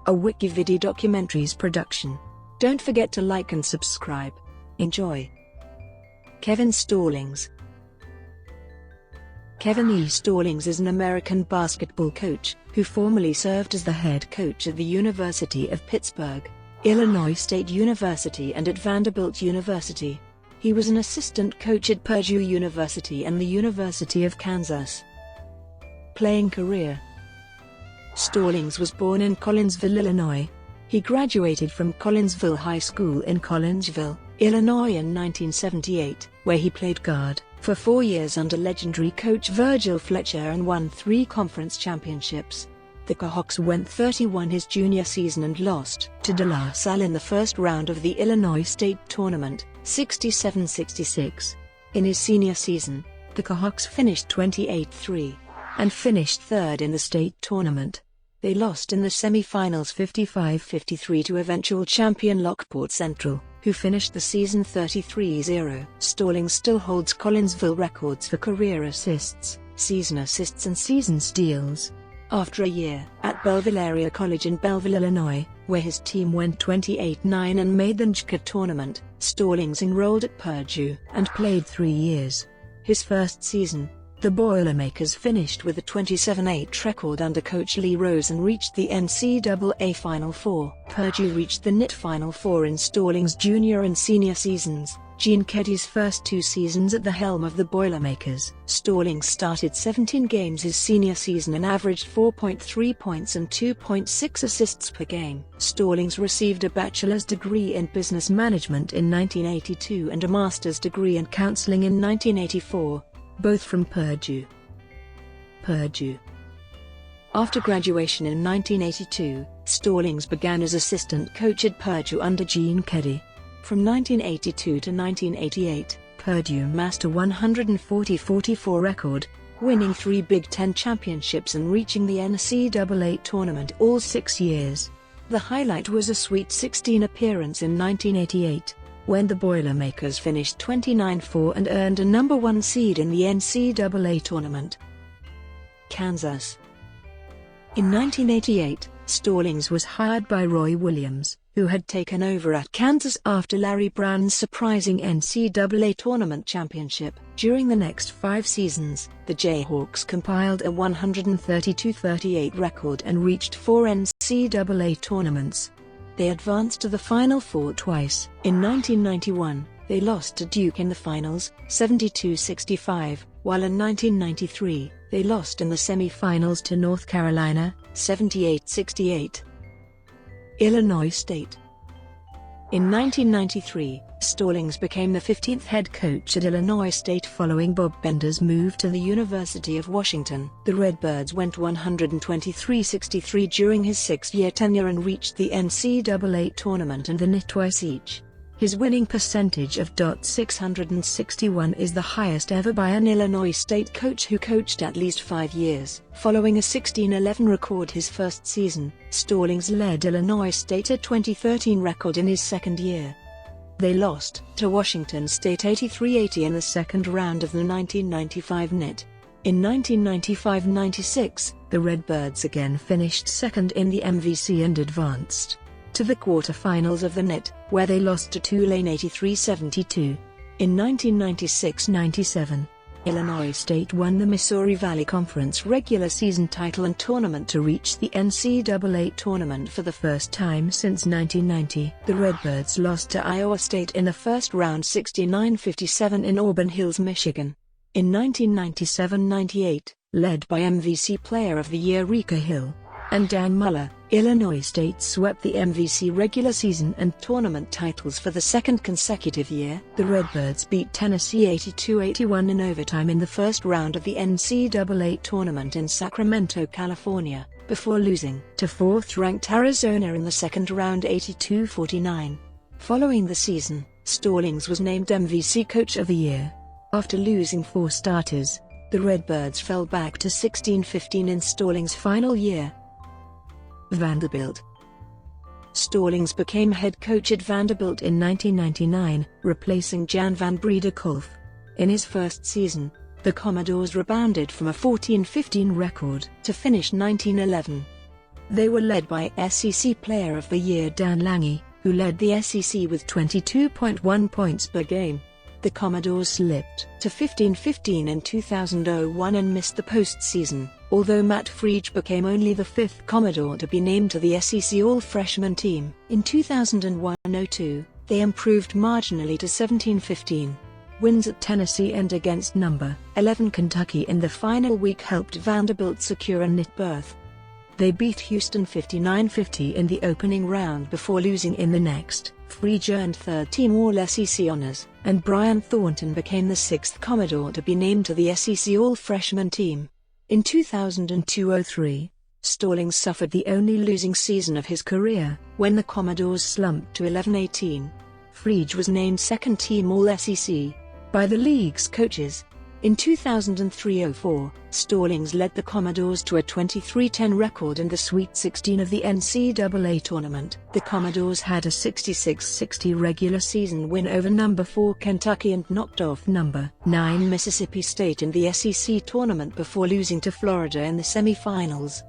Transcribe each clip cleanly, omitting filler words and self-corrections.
a WikiVidi documentaries production. Don't forget to like and subscribe. Enjoy. Kevin Stallings. Kevin E. Stallings is an American basketball coach, who formerly served as the head coach at the University of Pittsburgh, Illinois State University and at Vanderbilt University. He was an assistant coach at Purdue University and the University of Kansas. Playing career. Stallings was born in Collinsville, Illinois. He graduated from Collinsville High School in Collinsville, Illinois in 1978, where he played guard for 4 years under legendary coach Virgil Fletcher and won 3 conference championships. The Hawks went 31 his junior season and lost to De La Salle in the first round of the Illinois State Tournament, 67-66. In his senior season, the Hawks finished 28-3 and finished third in the state tournament. They lost in the semi-finals 55-53 to eventual champion Lockport Central, who finished the season 33-0. Stallings still holds Collinsville records for career assists, season steals. After a year at Belleville Area College in Belleville, Illinois, where hhis team went 28-9 and made the NCAA tournament, Stallings enrolled at Purdue and played 3 years. His first season, the Boilermakers finished with a 27-8 record under coach Lee Rose and reached the NCAA Final Four. Purdue reached the NIT Final Four in Stallings' junior and senior seasons, Gene Keddy's first 2 seasons at the helm of the Boilermakers. Stallings started 17 games his senior season and averaged 4.3 points and 2.6 assists per game. Stallings received a bachelor's degree in business management in 1982 and a master's degree in counseling in 1984. Both from Purdue. After graduation in 1982, Stallings began as assistant coach at Purdue under Gene Keddy. From 1982 to 1988, Purdue amassed a 140-44 record, winning 3 Big Ten championships and reaching the NCAA tournament all 6 years. The highlight was a Sweet 16 appearance in 1988. When the Boilermakers finished 29-4 and earned a number 1 seed in the NCAA tournament. Kansas. In 1988, Stallings was hired by Roy Williams, who had taken over at Kansas after Larry Brown's surprising NCAA tournament championship. During the next 5 seasons, the Jayhawks compiled a 132-38 record and reached 4 NCAA tournaments. They advanced to the Final Four twice. In 1991, they lost to Duke in the finals, 72-65, while in 1993, they lost in the semi-finals to North Carolina, 78-68. Illinois State. In 1993, Stallings became the 15th head coach at Illinois State following Bob Bender's move to the University of Washington. The Redbirds went 123-63 during his 6-year tenure and reached the NCAA tournament and the NIT twice each. His winning percentage of .661 is the highest ever by an Illinois State coach who coached at least 5 years. Following a 16-11 record his first season, Stallings led Illinois State to a 2013 record in his second year. They lost to Washington State 83-80 in the second round of the 1995 NIT. In 1995-96, the Redbirds again finished second in the MVC and advanced to the quarterfinals of the NIT, where they lost to Tulane 83-72. In 1996-97, Illinois State won the Missouri Valley Conference regular season title and tournament to reach the NCAA tournament for the first time since 1990. The Redbirds lost to Iowa State in the first round 69-57 in Auburn Hills, Michigan. In 1997-98, led by MVC Player of the Year Rika Hill and Dan Muller, Illinois State swept the MVC regular season and tournament titles for the second consecutive year. The Redbirds beat Tennessee 82-81 in overtime in the first round of the NCAA tournament in Sacramento, California, before losing to 4th-ranked Arizona in the second round 82-49. Following the season, Stallings was named MVC Coach of the Year. After losing 4 starters, the Redbirds fell back to 16-15 in Stallings' final year. Vanderbilt. Stallings became head coach at Vanderbilt in 1999, replacing Jan van Breda Kolff. In his first season, the Commodores rebounded from a 14-15 record to finish 19-11. They were led by SEC Player of the Year Dan Lange, who led the SEC with 22.1 points per game. The Commodores slipped to 15-15 in 2001 and missed the postseason, although Matt Friedge became only the fifth Commodore to be named to the SEC All-Freshman team. In 2001-02, they improved marginally to 17-15. Wins at Tennessee and against number 11 Kentucky in the final week helped Vanderbilt secure a NIT berth. They beat Houston 59-50 in the opening round before losing in the next. Friedge earned third-team All-SEC honors, and Brian Thornton became the sixth Commodore to be named to the SEC All-Freshman team. In 2002-03, Stallings suffered the only losing season of his career, when the Commodores slumped to 11-18. Friedge was named second-team All-SEC by the league's coaches. In 2003-04, Stallings led the Commodores to a 23-10 record in the Sweet 16 of the NCAA tournament. The Commodores had a 66-60 regular season win over number 4 Kentucky and knocked off number 9 Mississippi State in the SEC tournament before losing to Florida in the semifinals.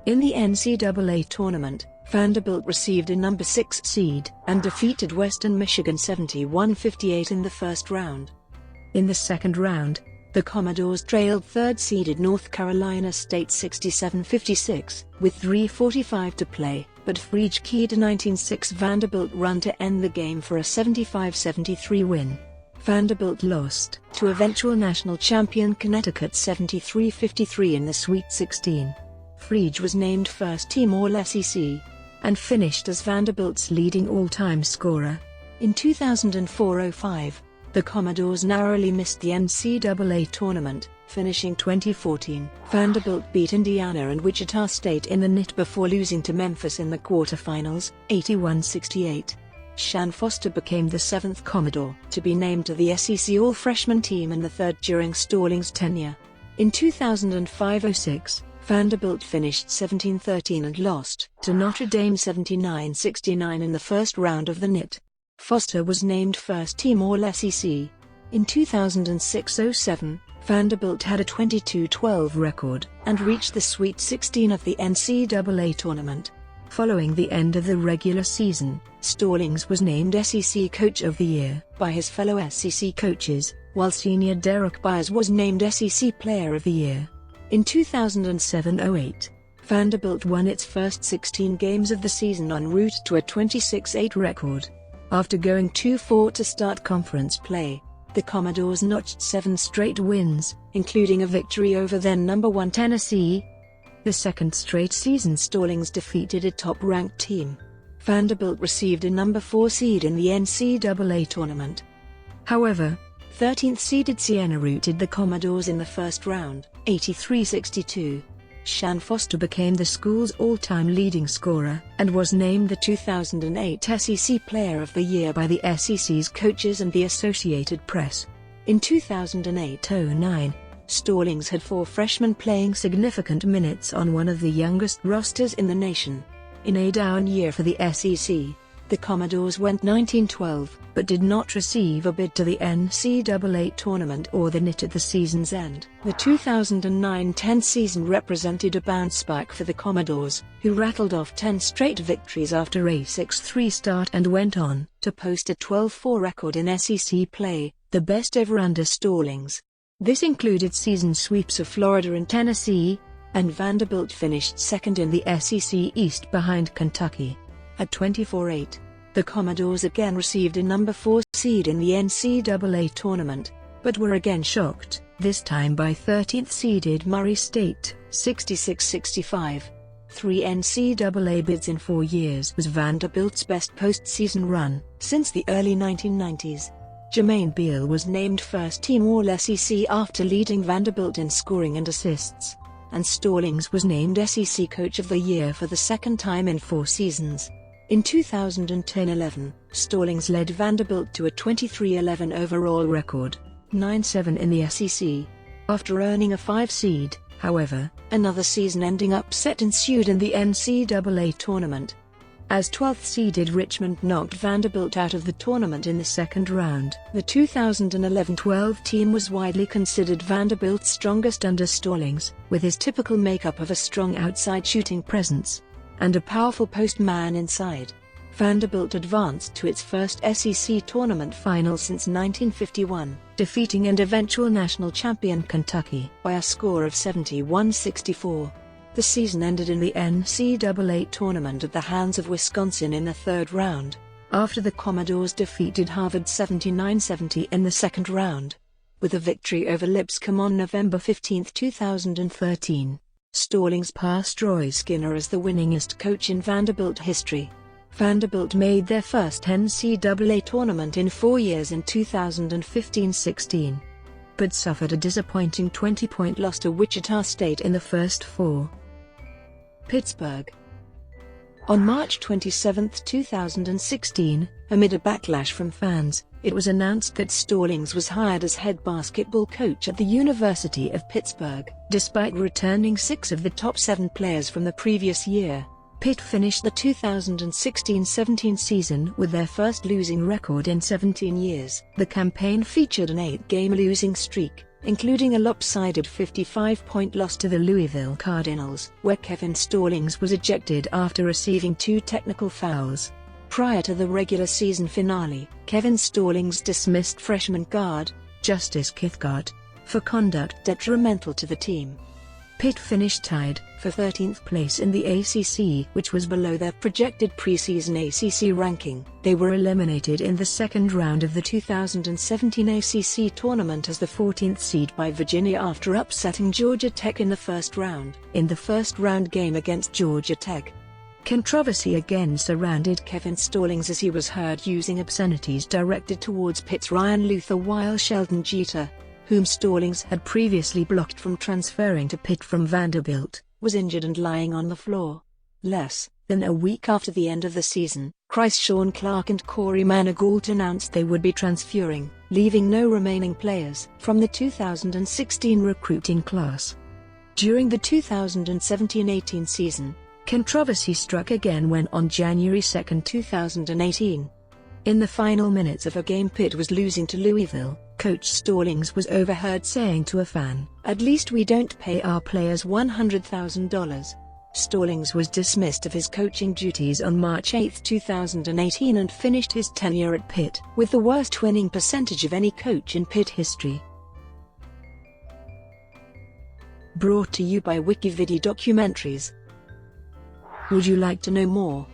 In the NCAA tournament, Vanderbilt received a number 6 seed and defeated Western Michigan 71-58 in the first round. In the second round, the Commodores trailed third-seeded North Carolina State 67-56, with 3:45 to play, but Friedge keyed a 19-6 Vanderbilt run to end the game for a 75-73 win. Vanderbilt lost to eventual national champion Connecticut 73-53 in the Sweet 16. Friedge was named first-team All-SEC and finished as Vanderbilt's leading all-time scorer. In 2004-05, the Commodores narrowly missed the NCAA tournament, finishing 2014. Vanderbilt beat Indiana and Wichita State in the NIT before losing to Memphis in the quarterfinals, 81-68. Shan Foster became the seventh Commodore to be named to the SEC All-Freshman team and the third during Stallings' tenure. In 2005-06, Vanderbilt finished 17-13 and lost to Notre Dame 79-69 in the first round of the NIT. Foster was named first-team All-SEC. In 2006-07, Vanderbilt had a 22-12 record and reached the Sweet 16 of the NCAA tournament. Following the end of the regular season, Stallings was named SEC Coach of the Year by his fellow SEC coaches, while senior Derek Byers was named SEC Player of the Year. In 2007-08, Vanderbilt won its first 16 games of the season en route to a 26-8 record. After going 2-4 to start conference play, the Commodores notched 7 straight wins, including a victory over then number 1 Tennessee. The second straight season Stallings defeated a top-ranked team. Vanderbilt received a number 4 seed in the NCAA tournament. However, 13th-seeded Siena routed the Commodores in the first round, 83-62. Shan Foster became the school's all-time leading scorer and was named the 2008 SEC Player of the Year by the SEC's coaches and the Associated Press. In 2008-09, Stallings had 4 freshmen playing significant minutes on one of the youngest rosters in the nation. In a down year for the SEC, the Commodores went 19-12, but did not receive a bid to the NCAA tournament or the NIT at the season's end. The 2009-10 season represented a bounce back for the Commodores, who rattled off 10 straight victories after a 6-3 start and went on to post a 12-4 record in SEC play, the best ever under Stallings. This included season sweeps of Florida and Tennessee, and Vanderbilt finished second in the SEC East behind Kentucky. At 24-8, the Commodores again received a number 4 seed in the NCAA tournament, but were again shocked, this time by 13th-seeded Murray State, 66-65. 3 NCAA bids in 4 years was Vanderbilt's best postseason run since the early 1990s. Jermaine Beal was named first-team All-SEC after leading Vanderbilt in scoring and assists, and Stallings was named SEC Coach of the Year for the second time in 4 seasons. In 2010-11, Stallings led Vanderbilt to a 23-11 overall record, 9-7 in the SEC. After earning a 5 seed, however, another season-ending upset ensued in the NCAA tournament, as 12th-seeded Richmond knocked Vanderbilt out of the tournament in the second round. The 2011-12 team was widely considered Vanderbilt's strongest under Stallings, with his typical makeup of a strong outside shooting presence. and a powerful postman inside. Vanderbilt advanced to its first SEC tournament final since 1951, defeating and eventual national champion Kentucky by a score of 71-64. The season ended in the NCAA tournament at the hands of Wisconsin in the third round, after the Commodores defeated Harvard 79-70 in the second round. With a victory over Lipscomb on November 15, 2013, Stallings passed Roy Skinner as the winningest coach in Vanderbilt history. Vanderbilt made their first NCAA tournament in 4 years in 2015-16, but suffered a disappointing 20-point loss to Wichita State in the first four. Pittsburgh. On March 27, 2016, amid a backlash from fans, it was announced that Stallings was hired as head basketball coach at the University of Pittsburgh. Despite returning 6 of the top 7 players from the previous year, Pitt finished the 2016-17 season with their first losing record in 17 years. The campaign featured an 8-game losing streak, including a lopsided 55-point loss to the Louisville Cardinals, where Kevin Stallings was ejected after receiving 2 technical fouls. Prior to the regular season finale, Kevin Stallings dismissed freshman guard, Justice Kithcart, for conduct detrimental to the team. Pitt finished tied for 13th place in the ACC, which was below their projected preseason ACC ranking. They were eliminated in the second round of the 2017 ACC tournament as the 14th seed by Virginia after upsetting Georgia Tech in the first round. In the first round game against Georgia Tech, controversy again surrounded Kevin Stallings as he was heard using obscenities directed towards Pitt's Ryan Luther, while Sheldon Jeter, whom Stallings had previously blocked from transferring to Pitt from Vanderbilt, was injured and lying on the floor. Less than a week after the end of the season, Sean Clark and Corey Manigault announced they would be transferring, leaving no remaining players from the 2016 recruiting class. During the 2017-18 season, controversy struck again when on January 2, 2018, in the final minutes of a game Pitt was losing to Louisville, Coach Stallings was overheard saying to a fan, "At least we don't pay our players $100,000. Stallings was dismissed of his coaching duties on March 8, 2018 and finished his tenure at Pitt with the worst winning percentage of any coach in Pitt history. Brought to you by WikiVidi Documentaries. Would you like to know more?